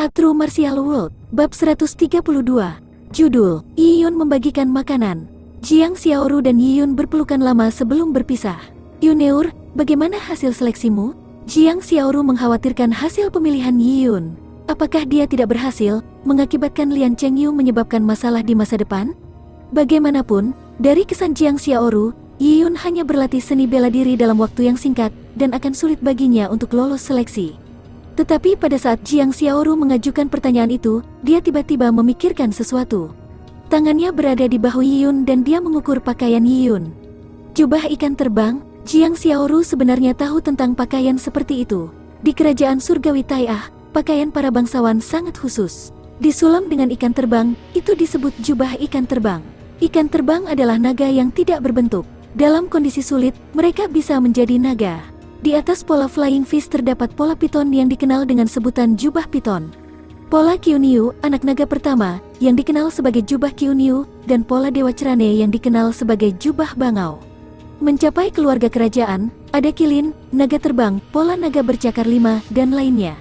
A True Martial World, Bab 132. Judul, Yiyun membagikan makanan. Jiang Xiaoru dan Yiyun berpelukan lama sebelum berpisah. Yuneur, bagaimana hasil seleksimu? Jiang Xiaoru mengkhawatirkan hasil pemilihan Yiyun. Apakah dia tidak berhasil, mengakibatkan Lian Chengyu menyebabkan masalah di masa depan? Bagaimanapun, dari kesan Jiang Xiaoru, Yiyun hanya berlatih seni bela diri dalam waktu yang singkat, dan akan sulit baginya untuk lolos seleksi. Tetapi pada saat Jiang Xiaoru mengajukan pertanyaan itu, dia tiba-tiba memikirkan sesuatu. Tangannya berada di bahu Yiyun dan dia mengukur pakaian Yiyun. Jubah ikan terbang, Jiang Xiaoru sebenarnya tahu tentang pakaian seperti itu. Di kerajaan surgawi Tai'ah, pakaian para bangsawan sangat khusus. Disulam dengan ikan terbang, itu disebut jubah ikan terbang. Ikan terbang adalah naga yang tidak berbentuk. Dalam kondisi sulit, mereka bisa menjadi naga. Di atas pola Flying Fish terdapat pola piton yang dikenal dengan sebutan jubah piton. Pola Qiuniu, anak naga pertama, yang dikenal sebagai jubah Qiuniu, dan pola Dewa Cerane yang dikenal sebagai jubah bangau. Mencapai keluarga kerajaan, ada Qilin, naga terbang, pola naga bercakar 5, dan lainnya.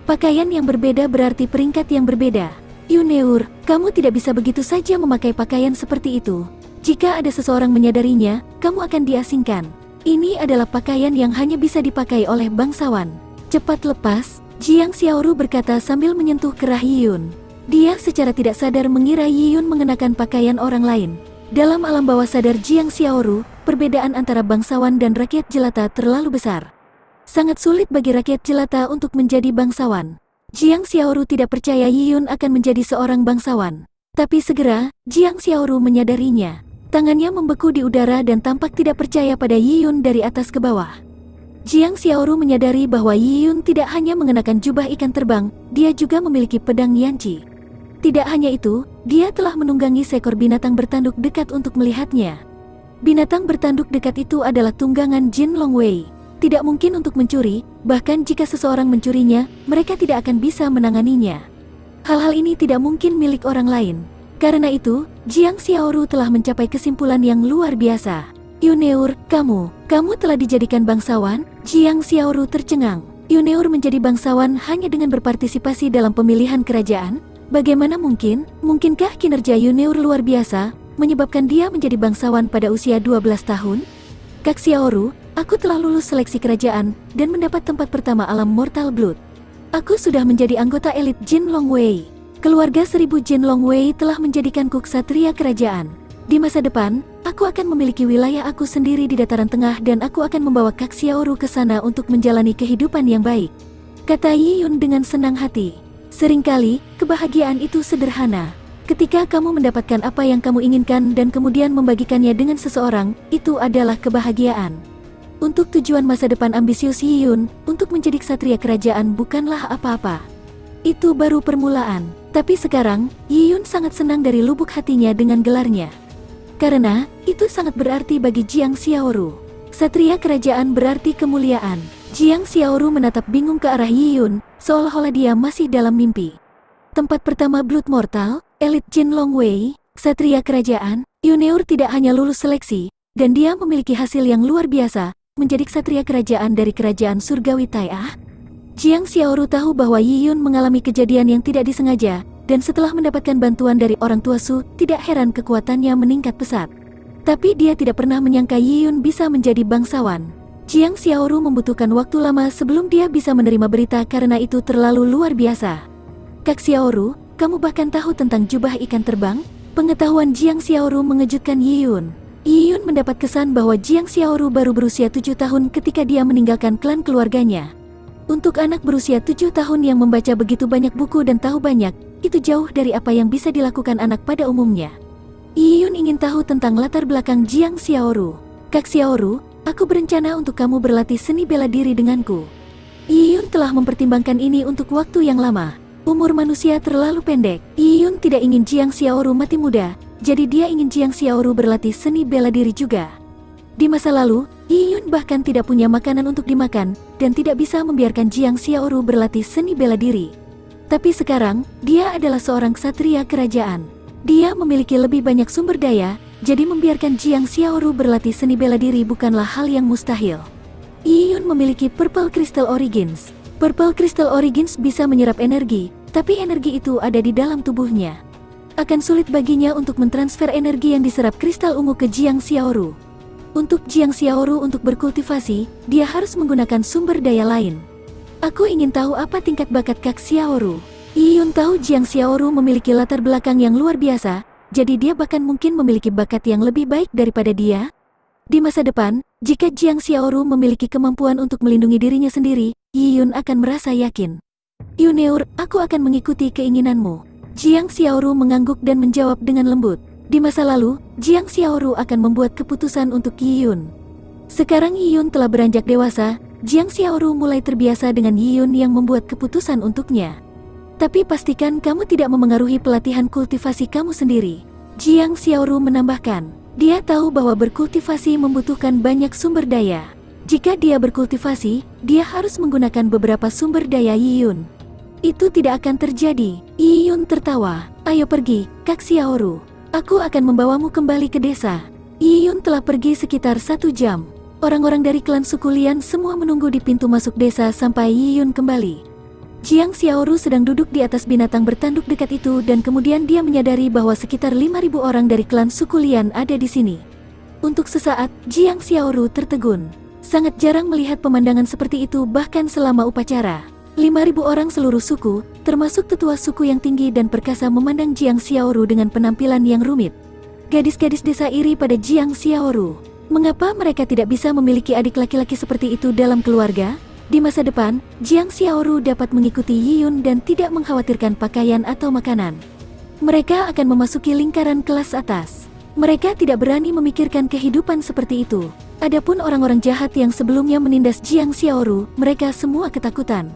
Pakaian yang berbeda berarti peringkat yang berbeda. Yuneur, kamu tidak bisa begitu saja memakai pakaian seperti itu. Jika ada seseorang menyadarinya, kamu akan diasingkan. Ini adalah pakaian yang hanya bisa dipakai oleh bangsawan. Cepat lepas, Jiang Xiaoru berkata sambil menyentuh kerah Yiyun. Dia secara tidak sadar mengira Yiyun mengenakan pakaian orang lain. Dalam alam bawah sadar Jiang Xiaoru, perbedaan antara bangsawan dan rakyat jelata terlalu besar. Sangat sulit bagi rakyat jelata untuk menjadi bangsawan. Jiang Xiaoru tidak percaya Yiyun akan menjadi seorang bangsawan. Tapi segera, Jiang Xiaoru menyadarinya. Tangannya membeku di udara dan tampak tidak percaya pada Yiyun dari atas ke bawah. Jiang Xiaoru menyadari bahwa Yiyun tidak hanya mengenakan jubah ikan terbang, dia juga memiliki pedang Yanqi. Tidak hanya itu, dia telah menunggangi seekor binatang bertanduk dekat untuk melihatnya. Binatang bertanduk dekat itu adalah tunggangan Jin Longwei. Tidak mungkin untuk mencuri, bahkan jika seseorang mencurinya, mereka tidak akan bisa menanganinya. Hal-hal ini tidak mungkin milik orang lain. Karena itu, Jiang Xiaoru telah mencapai kesimpulan yang luar biasa. Yuneur, kamu telah dijadikan bangsawan? Jiang Xiaoru tercengang. Yuneur menjadi bangsawan hanya dengan berpartisipasi dalam pemilihan kerajaan? Bagaimana mungkin? Mungkinkah kinerja Yuneur luar biasa, menyebabkan dia menjadi bangsawan pada usia 12 tahun? Kak Xiaoru, aku telah lulus seleksi kerajaan, dan mendapat tempat pertama alam Mortal Blood. Aku sudah menjadi anggota elit Jin Longwei. Keluarga 1000 Jin Longwei telah menjadikanku ksatria kerajaan. Di masa depan, aku akan memiliki wilayah aku sendiri di dataran tengah dan aku akan membawa Kak Xiaoru ke sana untuk menjalani kehidupan yang baik. Kata Yiyun dengan senang hati. Seringkali, kebahagiaan itu sederhana. Ketika kamu mendapatkan apa yang kamu inginkan dan kemudian membagikannya dengan seseorang, itu adalah kebahagiaan. Untuk tujuan masa depan ambisius Yiyun, untuk menjadi ksatria kerajaan bukanlah apa-apa. Itu baru permulaan. Tapi sekarang, Yiyun sangat senang dari lubuk hatinya dengan gelarnya. Karena, itu sangat berarti bagi Jiang Xiaoru. Ksatria kerajaan berarti kemuliaan. Jiang Xiaoru menatap bingung ke arah Yiyun, seolah-olah dia masih dalam mimpi. Tempat pertama Blood Mortal, elit Jin Longwei, ksatria kerajaan. Yuneur tidak hanya lulus seleksi, dan dia memiliki hasil yang luar biasa, menjadi ksatria kerajaan dari kerajaan surgawi Tai'ah. Jiang Xiaoru tahu bahwa Yiyun mengalami kejadian yang tidak disengaja, dan setelah mendapatkan bantuan dari orang tua Su, tidak heran kekuatannya meningkat pesat. Tapi dia tidak pernah menyangka Yiyun bisa menjadi bangsawan. Jiang Xiaoru membutuhkan waktu lama sebelum dia bisa menerima berita karena itu terlalu luar biasa. Kak Xiaoru, kamu bahkan tahu tentang jubah ikan terbang? Pengetahuan Jiang Xiaoru mengejutkan Yiyun. Yiyun mendapat kesan bahwa Jiang Xiaoru baru berusia 7 tahun ketika dia meninggalkan klan keluarganya. Untuk anak berusia 7 tahun yang membaca begitu banyak buku dan tahu banyak, itu jauh dari apa yang bisa dilakukan anak pada umumnya. Yiyun ingin tahu tentang latar belakang Jiang Xiaoru. Kak Xiaoru, aku berencana untuk kamu berlatih seni bela diri denganku. Yiyun telah mempertimbangkan ini untuk waktu yang lama. Umur manusia terlalu pendek. Yiyun tidak ingin Jiang Xiaoru mati muda, jadi dia ingin Jiang Xiaoru berlatih seni bela diri juga. Di masa lalu, Yiyun bahkan tidak punya makanan untuk dimakan, dan tidak bisa membiarkan Jiang Xiaoru berlatih seni bela diri. Tapi sekarang, dia adalah seorang ksatria kerajaan. Dia memiliki lebih banyak sumber daya, jadi membiarkan Jiang Xiaoru berlatih seni bela diri bukanlah hal yang mustahil. Yiyun memiliki Purple Crystal Origins. Purple Crystal Origins bisa menyerap energi, tapi energi itu ada di dalam tubuhnya. Akan sulit baginya untuk mentransfer energi yang diserap kristal ungu ke Jiang Xiaoru. Untuk Jiang Xiaoru untuk berkultivasi, dia harus menggunakan sumber daya lain. Aku ingin tahu apa tingkat bakat Kak Xiaoru. Yiyun tahu Jiang Xiaoru memiliki latar belakang yang luar biasa, jadi dia bahkan mungkin memiliki bakat yang lebih baik daripada dia. Di masa depan, jika Jiang Xiaoru memiliki kemampuan untuk melindungi dirinya sendiri, Yiyun akan merasa yakin. Yuneur, aku akan mengikuti keinginanmu. Jiang Xiaoru mengangguk dan menjawab dengan lembut. Di masa lalu, Jiang Xiaoru akan membuat keputusan untuk Yiyun. Sekarang Yiyun telah beranjak dewasa, Jiang Xiaoru mulai terbiasa dengan Yiyun yang membuat keputusan untuknya. Tapi pastikan kamu tidak memengaruhi pelatihan kultivasi kamu sendiri. Jiang Xiaoru menambahkan, dia tahu bahwa berkultivasi membutuhkan banyak sumber daya. Jika dia berkultivasi, dia harus menggunakan beberapa sumber daya Yiyun. Itu tidak akan terjadi. Yiyun tertawa. Ayo pergi, Kak Xiaoru. Aku akan membawamu kembali ke desa. Yiyun telah pergi sekitar 1 jam. Orang-orang dari klan suku Lian semua menunggu di pintu masuk desa sampai Yiyun kembali. Jiang Xiaoru sedang duduk di atas binatang bertanduk dekat itu dan kemudian dia menyadari bahwa sekitar 5.000 orang dari klan suku Lian ada di sini. Untuk sesaat, Jiang Xiaoru tertegun. Sangat jarang melihat pemandangan seperti itu bahkan selama upacara. 5.000 orang seluruh suku, termasuk tetua suku yang tinggi dan perkasa memandang Jiang Xiaoru dengan penampilan yang rumit. Gadis-gadis desa iri pada Jiang Xiaoru. Mengapa mereka tidak bisa memiliki adik laki-laki seperti itu dalam keluarga? Di masa depan, Jiang Xiaoru dapat mengikuti Yiyun dan tidak mengkhawatirkan pakaian atau makanan. Mereka akan memasuki lingkaran kelas atas. Mereka tidak berani memikirkan kehidupan seperti itu. Adapun orang-orang jahat yang sebelumnya menindas Jiang Xiaoru, mereka semua ketakutan.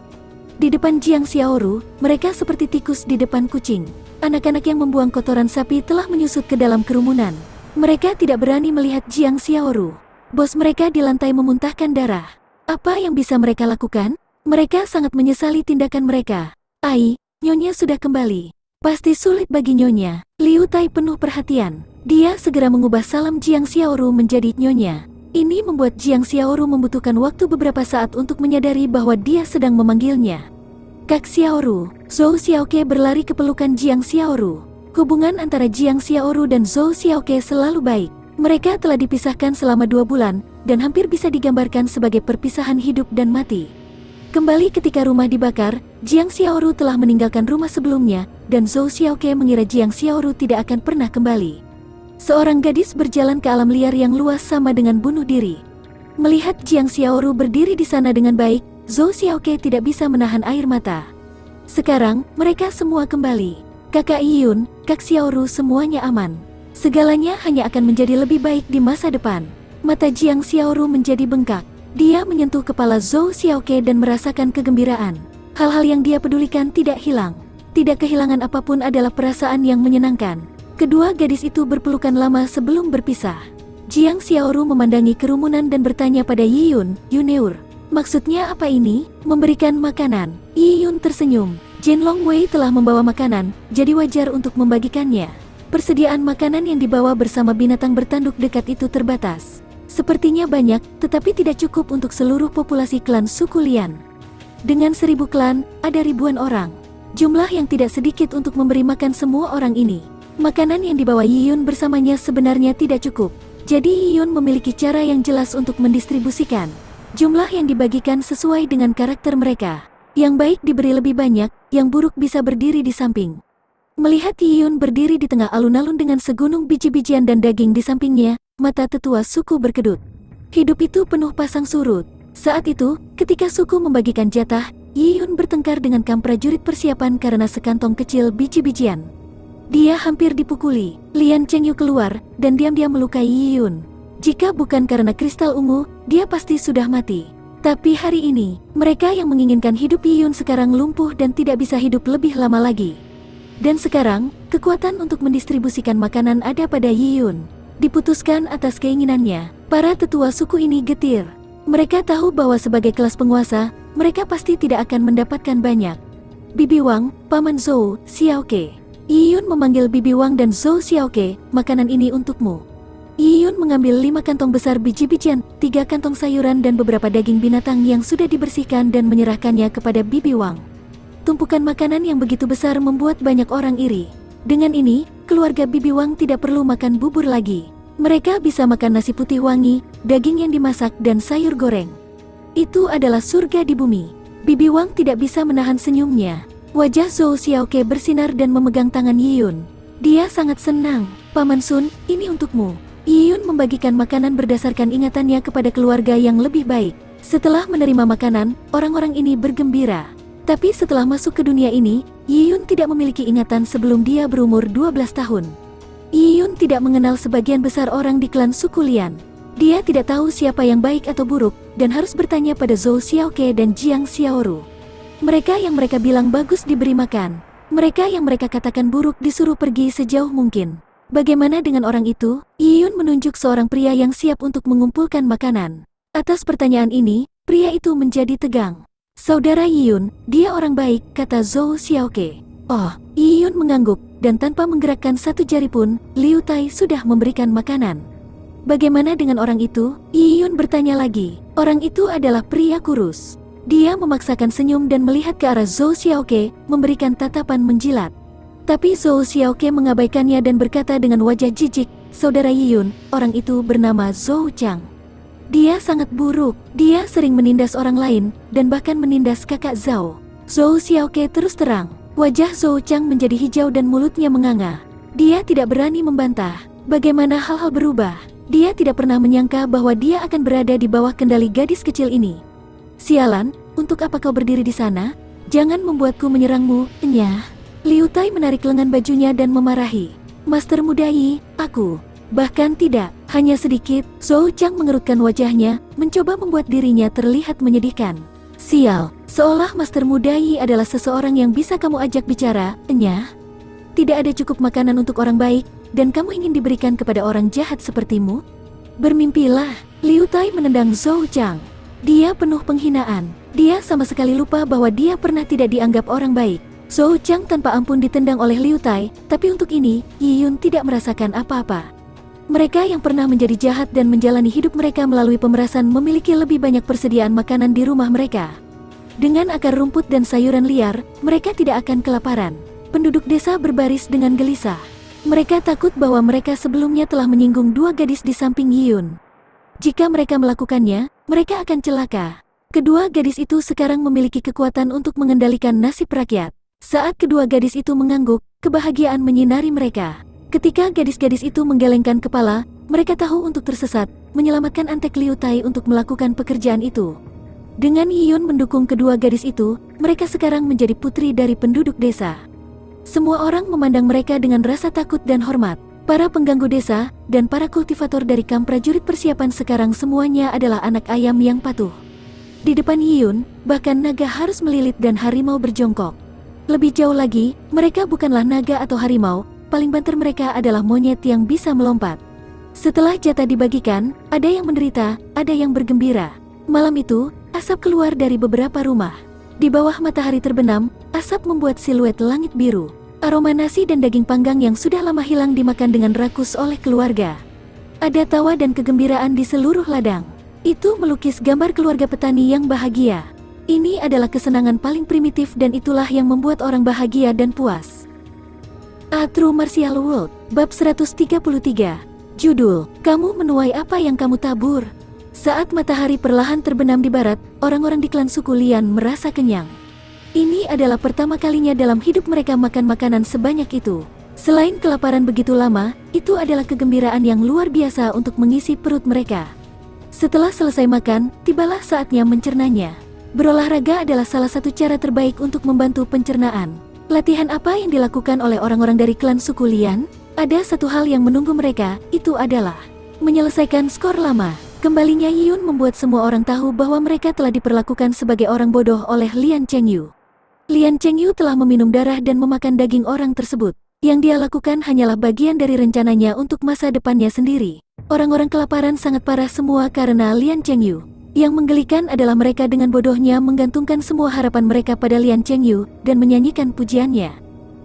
Di depan Jiang Xiaoru, mereka seperti tikus di depan kucing. Anak-anak yang membuang kotoran sapi telah menyusut ke dalam kerumunan. Mereka tidak berani melihat Jiang Xiaoru. Bos mereka di lantai memuntahkan darah. Apa yang bisa mereka lakukan? Mereka sangat menyesali tindakan mereka. Ai, Nyonya sudah kembali. Pasti sulit bagi Nyonya. Liu Tai penuh perhatian. Dia segera mengubah salam Jiang Xiaoru menjadi Nyonya. Ini membuat Jiang Xiaoru membutuhkan waktu beberapa saat untuk menyadari bahwa dia sedang memanggilnya. Kak Xiaoru. Zhou Xiaoke berlari ke pelukan Jiang Xiaoru. Hubungan antara Jiang Xiaoru dan Zhou Xiaoke selalu baik. Mereka telah dipisahkan selama 2 bulan, dan hampir bisa digambarkan sebagai perpisahan hidup dan mati. Kembali ketika rumah dibakar, Jiang Xiaoru telah meninggalkan rumah sebelumnya, dan Zhou Xiaoke mengira Jiang Xiaoru tidak akan pernah kembali. Seorang gadis berjalan ke alam liar yang luas sama dengan bunuh diri. Melihat Jiang Xiaoru berdiri di sana dengan baik, Zhou Xiaoke tidak bisa menahan air mata. Sekarang, mereka semua kembali. Kakak Yiyun, Kak Xiaoru semuanya aman. Segalanya hanya akan menjadi lebih baik di masa depan. Mata Jiang Xiaoru menjadi bengkak. Dia menyentuh kepala Zhou Xiaoke dan merasakan kegembiraan. Hal-hal yang dia pedulikan tidak hilang. Tidak kehilangan apapun adalah perasaan yang menyenangkan. Kedua gadis itu berpelukan lama sebelum berpisah. Jiang Xiaoru memandangi kerumunan dan bertanya pada Yiyun, Yuneur, maksudnya apa ini? Memberikan makanan. Yiyun tersenyum. Jin Longwei telah membawa makanan, jadi wajar untuk membagikannya. Persediaan makanan yang dibawa bersama binatang bertanduk dekat itu terbatas. Sepertinya banyak, tetapi tidak cukup untuk seluruh populasi klan suku Lian. Dengan 1000 klan, ada ribuan orang. Jumlah yang tidak sedikit untuk memberi makan semua orang ini. Makanan yang dibawa Yiyun bersamanya sebenarnya tidak cukup. Jadi Yiyun memiliki cara yang jelas untuk mendistribusikan. Jumlah yang dibagikan sesuai dengan karakter mereka. Yang baik diberi lebih banyak, yang buruk bisa berdiri di samping. Melihat Yiyun berdiri di tengah alun-alun dengan segunung biji-bijian dan daging di sampingnya, mata tetua suku berkedut. Hidup itu penuh pasang surut. Saat itu, ketika suku membagikan jatah, Yiyun bertengkar dengan prajurit persiapan karena sekantong kecil biji-bijian. Dia hampir dipukuli. Lian Chengyu keluar, dan diam-diam melukai Yiyun. Jika bukan karena kristal ungu, dia pasti sudah mati. Tapi hari ini, mereka yang menginginkan hidup Yiyun sekarang lumpuh dan tidak bisa hidup lebih lama lagi. Dan sekarang, kekuatan untuk mendistribusikan makanan ada pada Yiyun. Diputuskan atas keinginannya, para tetua suku ini getir. Mereka tahu bahwa sebagai kelas penguasa, mereka pasti tidak akan mendapatkan banyak. Bibi Wang, Paman Zhou Xiaoke. Yiyun memanggil Bibi Wang dan Zhou Xiaoke, makanan ini untukmu. Yiyun mengambil 5 kantong besar biji-bijian, 3 kantong sayuran dan beberapa daging binatang yang sudah dibersihkan dan menyerahkannya kepada Bibi Wang. Tumpukan makanan yang begitu besar membuat banyak orang iri. Dengan ini, keluarga Bibi Wang tidak perlu makan bubur lagi. Mereka bisa makan nasi putih wangi, daging yang dimasak, dan sayur goreng. Itu adalah surga di bumi. Bibi Wang tidak bisa menahan senyumnya. Wajah Zhou Xiaoke bersinar dan memegang tangan Yiyun. Dia sangat senang. Paman Sun, ini untukmu. Yiyun membagikan makanan berdasarkan ingatannya kepada keluarga yang lebih baik. Setelah menerima makanan, orang-orang ini bergembira. Tapi setelah masuk ke dunia ini, Yiyun tidak memiliki ingatan sebelum dia berumur 12 tahun. Yiyun tidak mengenal sebagian besar orang di klan suku Lian. Dia tidak tahu siapa yang baik atau buruk, dan harus bertanya pada Zhou Xiaoke dan Jiang Xiaoru. Mereka yang mereka bilang bagus diberi makan. Mereka yang mereka katakan buruk disuruh pergi sejauh mungkin. Bagaimana dengan orang itu? Yiyun menunjuk seorang pria yang siap untuk mengumpulkan makanan. Atas pertanyaan ini, pria itu menjadi tegang. Saudara Yiyun, dia orang baik, kata Zhou Xiaoke. Oh, Yiyun mengangguk, dan tanpa menggerakkan satu jari pun, Liu Tai sudah memberikan makanan. Bagaimana dengan orang itu? Yiyun bertanya lagi. Orang itu adalah pria kurus. Dia memaksakan senyum dan melihat ke arah Zhou Xiaoke, memberikan tatapan menjilat. Tapi Zhou Xiaoke mengabaikannya dan berkata dengan wajah jijik, Saudara Yiyun, orang itu bernama Zhou Chang. Dia sangat buruk, dia sering menindas orang lain, dan bahkan menindas kakak Zhou. Zhou Xiaoke terus terang. Wajah Zhou Chang menjadi hijau dan mulutnya menganga. Dia tidak berani membantah. Bagaimana hal-hal berubah? Dia tidak pernah menyangka bahwa dia akan berada di bawah kendali gadis kecil ini. Sialan, untuk apa kau berdiri di sana? Jangan membuatku menyerangmu, enyah. Liu Tai menarik lengan bajunya dan memarahi. Master muda Yi, aku. Bahkan tidak, hanya sedikit. Zhou Chang mengerutkan wajahnya, mencoba membuat dirinya terlihat menyedihkan. Sial, seolah Master muda Yi adalah seseorang yang bisa kamu ajak bicara, enyah. Tidak ada cukup makanan untuk orang baik, dan kamu ingin diberikan kepada orang jahat sepertimu? Bermimpilah. Liu Tai menendang Zhou Chang. Dia penuh penghinaan. Dia sama sekali lupa bahwa dia pernah tidak dianggap orang baik. Zhou Chang tanpa ampun ditendang oleh Liu Tai, tapi untuk ini, Yiyun tidak merasakan apa-apa. Mereka yang pernah menjadi jahat dan menjalani hidup mereka melalui pemerasan memiliki lebih banyak persediaan makanan di rumah mereka. Dengan akar rumput dan sayuran liar, mereka tidak akan kelaparan. Penduduk desa berbaris dengan gelisah. Mereka takut bahwa mereka sebelumnya telah menyinggung dua gadis di samping Yiyun. Jika mereka melakukannya, mereka akan celaka. Kedua gadis itu sekarang memiliki kekuatan untuk mengendalikan nasib rakyat. Saat kedua gadis itu mengangguk, kebahagiaan menyinari mereka. Ketika gadis-gadis itu menggelengkan kepala, mereka tahu untuk tersesat, menyelamatkan Antek Liu Tai untuk melakukan pekerjaan itu. Dengan Yiyun mendukung kedua gadis itu, mereka sekarang menjadi putri dari penduduk desa. Semua orang memandang mereka dengan rasa takut dan hormat. Para pengganggu desa, dan para kultivator dari kamp prajurit persiapan sekarang semuanya adalah anak ayam yang patuh. Di depan Yiyun, bahkan naga harus melilit dan harimau berjongkok. Lebih jauh lagi, mereka bukanlah naga atau harimau, paling banter mereka adalah monyet yang bisa melompat. Setelah jatah dibagikan, ada yang menderita, ada yang bergembira. Malam itu, asap keluar dari beberapa rumah. Di bawah matahari terbenam, asap membuat siluet langit biru. Aroma nasi dan daging panggang yang sudah lama hilang dimakan dengan rakus oleh keluarga. Ada tawa dan kegembiraan di seluruh ladang. Itu melukis gambar keluarga petani yang bahagia. Ini adalah kesenangan paling primitif dan itulah yang membuat orang bahagia dan puas. A True Martial World, Bab 133. Judul, Kamu Menuai Apa Yang Kamu Tabur. Saat matahari perlahan terbenam di barat, orang-orang di klan suku Lian merasa kenyang. Ini adalah pertama kalinya dalam hidup mereka makan makanan sebanyak itu. Selain kelaparan begitu lama, itu adalah kegembiraan yang luar biasa untuk mengisi perut mereka. Setelah selesai makan, tibalah saatnya mencernanya. Berolahraga adalah salah satu cara terbaik untuk membantu pencernaan. Latihan apa yang dilakukan oleh orang-orang dari klan suku Lian? Ada satu hal yang menunggu mereka, itu adalah menyelesaikan skor lama. Kembalinya Yiyun membuat semua orang tahu bahwa mereka telah diperlakukan sebagai orang bodoh oleh Lian Chengyu. Lian Chengyu telah meminum darah dan memakan daging orang tersebut. Yang dia lakukan hanyalah bagian dari rencananya untuk masa depannya sendiri. Orang-orang kelaparan sangat parah semua karena Lian Chengyu. Yang menggelikan adalah mereka dengan bodohnya menggantungkan semua harapan mereka pada Lian Chengyu dan menyanyikan pujiannya.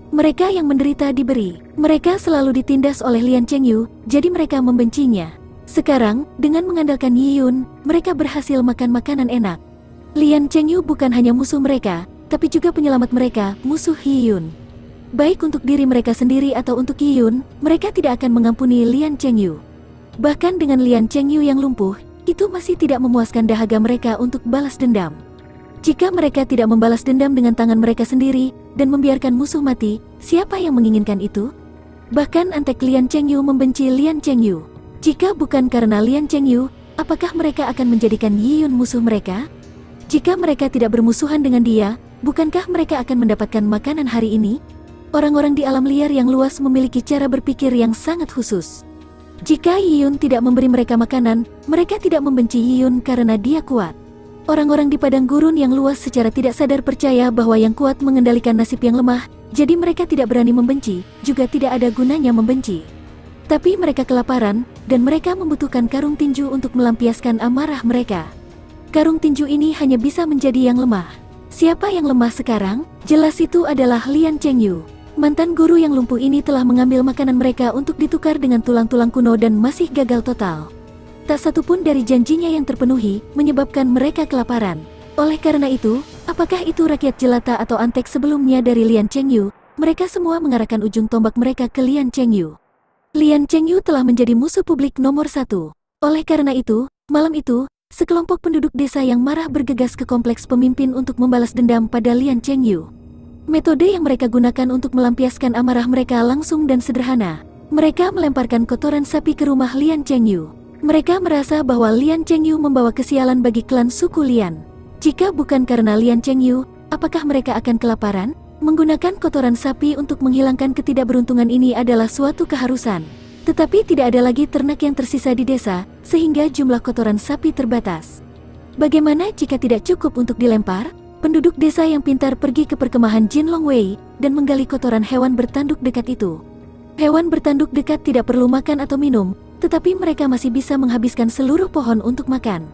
Mereka yang menderita diberi. Mereka selalu ditindas oleh Lian Chengyu, jadi mereka membencinya. Sekarang, dengan mengandalkan Yiyun, mereka berhasil makan makanan enak. Lian Chengyu bukan hanya musuh mereka, tapi juga penyelamat mereka, musuh Yiyun. Baik untuk diri mereka sendiri atau untuk Yiyun, mereka tidak akan mengampuni Lian Chengyu. Bahkan dengan Lian Chengyu yang lumpuh, itu masih tidak memuaskan dahaga mereka untuk balas dendam. Jika mereka tidak membalas dendam dengan tangan mereka sendiri dan membiarkan musuh mati, siapa yang menginginkan itu? Bahkan Antek Lian Chengyu membenci Lian Chengyu. Jika bukan karena Lian Chengyu, apakah mereka akan menjadikan Yiyun musuh mereka? Jika mereka tidak bermusuhan dengan dia, bukankah mereka akan mendapatkan makanan hari ini? Orang-orang di alam liar yang luas memiliki cara berpikir yang sangat khusus. Jika Yiyun tidak memberi mereka makanan, mereka tidak membenci Yiyun karena dia kuat. Orang-orang di padang gurun yang luas secara tidak sadar percaya bahwa yang kuat mengendalikan nasib yang lemah, jadi mereka tidak berani membenci, juga tidak ada gunanya membenci. Tapi mereka kelaparan, dan mereka membutuhkan karung tinju untuk melampiaskan amarah mereka. Karung tinju ini hanya bisa menjadi yang lemah. Siapa yang lemah sekarang? Jelas itu adalah Lian Chengyu. Mantan guru yang lumpuh ini telah mengambil makanan mereka untuk ditukar dengan tulang-tulang kuno dan masih gagal total. Tak satu pun dari janjinya yang terpenuhi, menyebabkan mereka kelaparan. Oleh karena itu, apakah itu rakyat jelata atau antek sebelumnya dari Lian Chengyu, mereka semua mengarahkan ujung tombak mereka ke Lian Chengyu. Lian Chengyu telah menjadi musuh publik nomor 1. Oleh karena itu, malam itu, sekelompok penduduk desa yang marah bergegas ke kompleks pemimpin untuk membalas dendam pada Lian Chengyu. Metode yang mereka gunakan untuk melampiaskan amarah mereka langsung dan sederhana. Mereka melemparkan kotoran sapi ke rumah Lian Chengyu. Mereka merasa bahwa Lian Chengyu membawa kesialan bagi klan suku Lian. Jika bukan karena Lian Chengyu, apakah mereka akan kelaparan? Menggunakan kotoran sapi untuk menghilangkan ketidakberuntungan ini adalah suatu keharusan. Tetapi tidak ada lagi ternak yang tersisa di desa, sehingga jumlah kotoran sapi terbatas. Bagaimana jika tidak cukup untuk dilempar? Penduduk desa yang pintar pergi ke perkemahan Jin Longwei dan menggali kotoran hewan bertanduk dekat itu. Hewan bertanduk dekat tidak perlu makan atau minum, tetapi mereka masih bisa menghabiskan seluruh pohon untuk makan.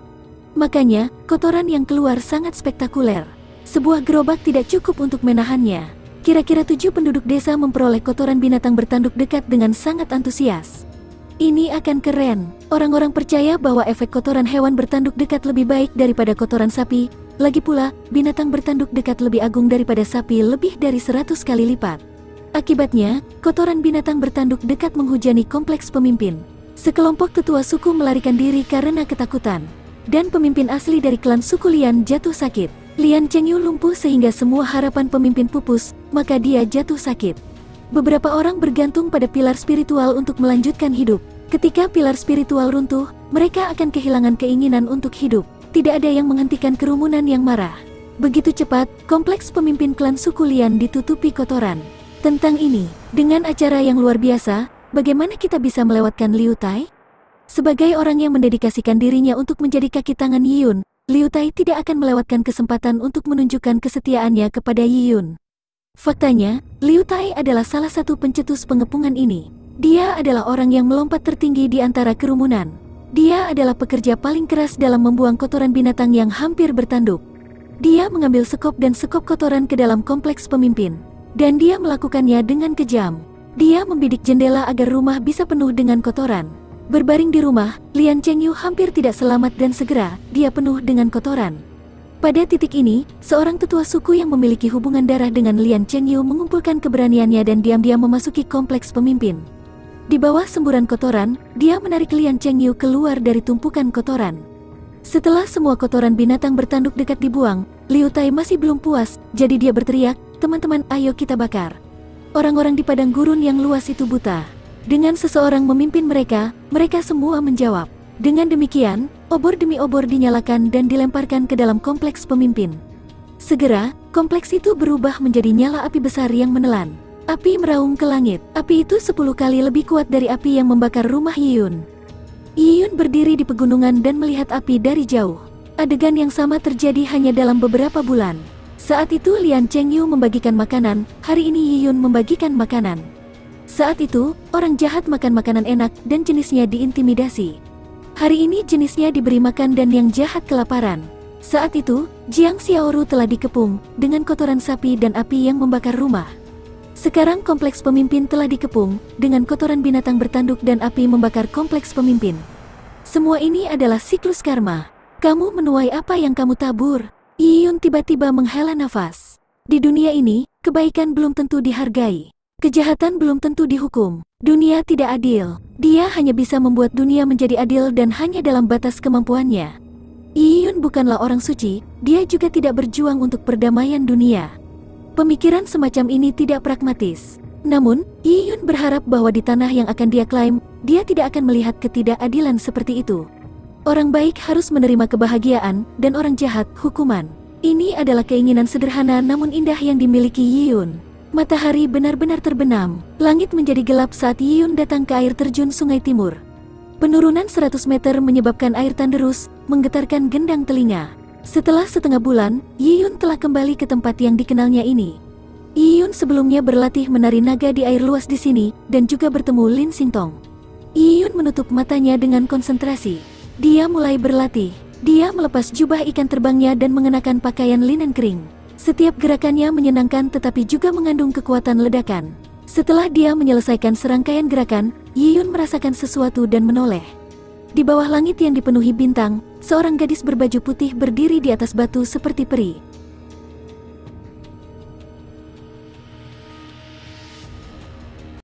Makanya, kotoran yang keluar sangat spektakuler. Sebuah gerobak tidak cukup untuk menahannya. Kira-kira 7 penduduk desa memperoleh kotoran binatang bertanduk dekat dengan sangat antusias. Ini akan keren. Orang-orang percaya bahwa efek kotoran hewan bertanduk dekat lebih baik daripada kotoran sapi. Lagi pula, binatang bertanduk dekat lebih agung daripada sapi lebih dari 100 kali lipat. Akibatnya, kotoran binatang bertanduk dekat menghujani kompleks pemimpin. Sekelompok tetua suku melarikan diri karena ketakutan. Dan pemimpin asli dari klan suku Lian jatuh sakit. Lian Chengyu lumpuh sehingga semua harapan pemimpin pupus, maka dia jatuh sakit. Beberapa orang bergantung pada pilar spiritual untuk melanjutkan hidup. Ketika pilar spiritual runtuh, mereka akan kehilangan keinginan untuk hidup. Tidak ada yang menghentikan kerumunan yang marah. Begitu cepat, kompleks pemimpin klan suku Lian ditutupi kotoran. Tentang ini, dengan acara yang luar biasa, bagaimana kita bisa melewatkan Liu Tai? Sebagai orang yang mendedikasikan dirinya untuk menjadi kaki tangan Yiyun, Liu Tai tidak akan melewatkan kesempatan untuk menunjukkan kesetiaannya kepada Yiyun. Faktanya, Liu Tai adalah salah satu pencetus pengepungan ini. Dia adalah orang yang melompat tertinggi di antara kerumunan. Dia adalah pekerja paling keras dalam membuang kotoran binatang yang hampir bertanduk. Dia mengambil sekop dan sekop kotoran ke dalam kompleks pemimpin. Dan dia melakukannya dengan kejam. Dia membidik jendela agar rumah bisa penuh dengan kotoran. Berbaring di rumah, Lian Chengyu hampir tidak selamat dan segera, dia penuh dengan kotoran. Pada titik ini, seorang tetua suku yang memiliki hubungan darah dengan Lian Chengyu mengumpulkan keberaniannya dan diam-diam memasuki kompleks pemimpin. Di bawah semburan kotoran, dia menarik Lian Chengyu keluar dari tumpukan kotoran. Setelah semua kotoran binatang bertanduk dekat dibuang, Liu Tai masih belum puas, jadi dia berteriak, "Teman-teman, ayo kita bakar." Orang-orang di padang gurun yang luas itu buta. Dengan seseorang memimpin mereka, mereka semua menjawab. Dengan demikian, obor demi obor dinyalakan dan dilemparkan ke dalam kompleks pemimpin. Segera, kompleks itu berubah menjadi nyala api besar yang menelan. Api meraung ke langit. Api itu 10 kali lebih kuat dari api yang membakar rumah Yiyun. Yiyun berdiri di pegunungan dan melihat api dari jauh. Adegan yang sama terjadi hanya dalam beberapa bulan. Saat itu Lian Chengyu membagikan makanan, hari ini Yiyun membagikan makanan. Saat itu, orang jahat makan makanan enak dan jenisnya diintimidasi. Hari ini jenisnya diberi makan dan yang jahat kelaparan. Saat itu, Jiang Xiaoru telah dikepung dengan kotoran sapi dan api yang membakar rumah. Sekarang kompleks pemimpin telah dikepung dengan kotoran binatang bertanduk dan api membakar kompleks pemimpin. Semua ini adalah siklus karma. Kamu menuai apa yang kamu tabur. Yiyun tiba-tiba menghela nafas. Di dunia ini, kebaikan belum tentu dihargai. Kejahatan belum tentu dihukum. Dunia tidak adil. Dia hanya bisa membuat dunia menjadi adil dan hanya dalam batas kemampuannya. Yi Yun bukanlah orang suci, dia juga tidak berjuang untuk perdamaian dunia. Pemikiran semacam ini tidak pragmatis. Namun, Yi Yun berharap bahwa di tanah yang akan dia klaim, dia tidak akan melihat ketidakadilan seperti itu. Orang baik harus menerima kebahagiaan, dan orang jahat, hukuman. Ini adalah keinginan sederhana namun indah yang dimiliki Yi Yun. Matahari benar-benar terbenam. Langit menjadi gelap saat Yi Yun datang ke air terjun Sungai Timur. Penurunan 100 meter menyebabkan air tanderus, menggetarkan gendang telinga. Setelah setengah bulan, Yi Yun telah kembali ke tempat yang dikenalnya ini. Yi Yun sebelumnya berlatih menari naga di air luas di sini, dan juga bertemu Lin Xingtong. Yi Yun menutup matanya dengan konsentrasi. Dia mulai berlatih. Dia melepas jubah ikan terbangnya dan mengenakan pakaian linen kering. Setiap gerakannya menyenangkan tetapi juga mengandung kekuatan ledakan. Setelah dia menyelesaikan serangkaian gerakan, Yi Yun merasakan sesuatu dan menoleh. Di bawah langit yang dipenuhi bintang, seorang gadis berbaju putih berdiri di atas batu seperti peri.